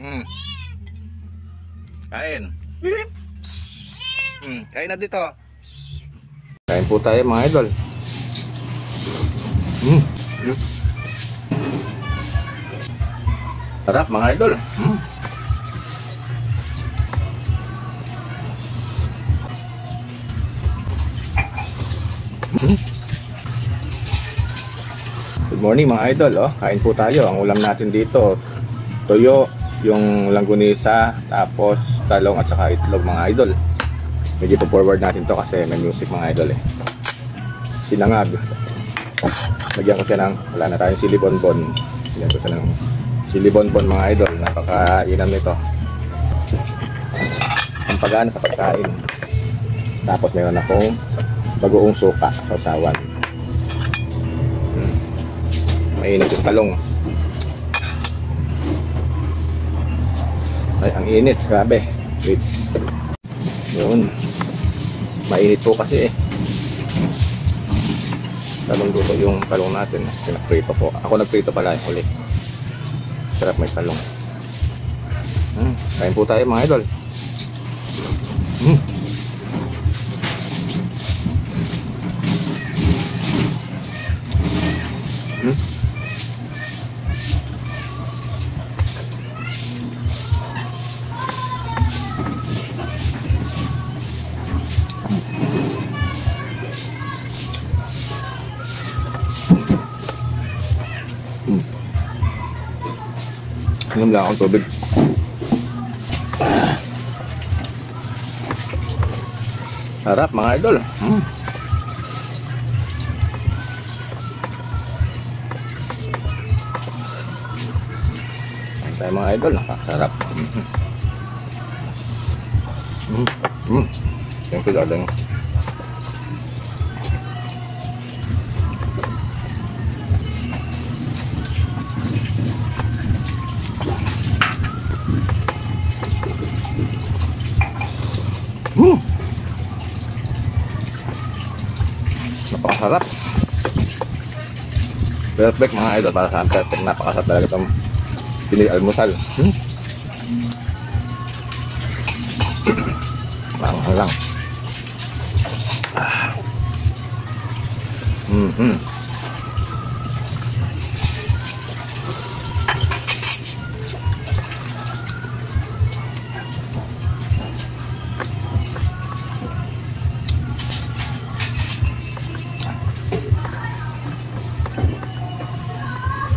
Hmm. Kain. Kain na dito. Kain po tayo mga idol. Sarap mga idol. Good morning mga idol. Kain po tayo. Ang ulam natin dito, toyo, yung langgunisa, tapos talong at saka itlog mga idol. Medyo po-forward natin to kasi may music mga idol Sinangag. Lagyan ko siya ng, wala na tayong sili bonbon. Lagyan ko siya ng sili bonbon mga idol. Napaka-inam nito. Ang pagana sa pagkain. Tapos mayroon akong bagoong suka sa usawan. Mainit yung talong. Ay, ang init, grabe. Wait. Yun. Mainit po kasi Talong luto yung talong natin. Pinagprito po. Ako nagprito pala yung huli. Sarap may talong. Kain po tayo mga idol. Inom lang akong tubig. Sarap mga idol. Kain tayo mga idol. Nakakasarap. Thank you darling. Napakasarap. Perfect mga idol para sa perfect. Napakasarap talaga itong almusal. Langhang lang.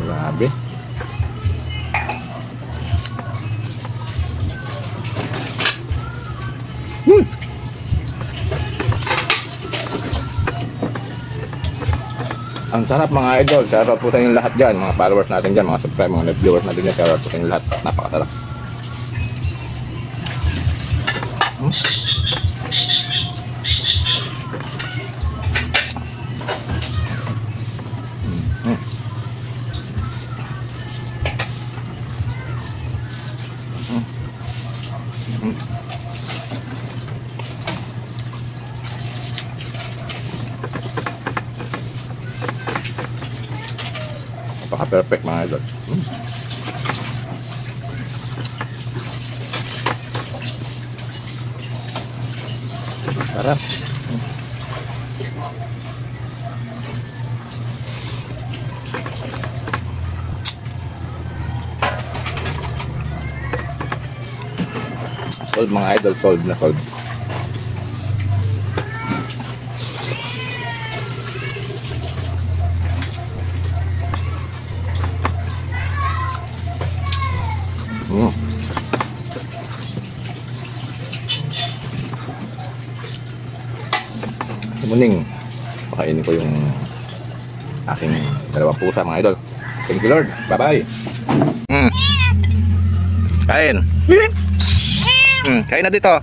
Grabe. Ang sarap mga idol. Shoutout po sa inyo lahat dyan. Mga followers natin dyan. Mga subscribe, mga viewers natin dyan. Shoutout po sa inyo lahat. Napakasarap. Napaka-perfect mga idol. Sarap. Solve mga idol, solve na solve. Muning, pakainin ko yung aking dalawang pusa mga idol. Thank you Lord. Bye bye. Kain. Kain na dito.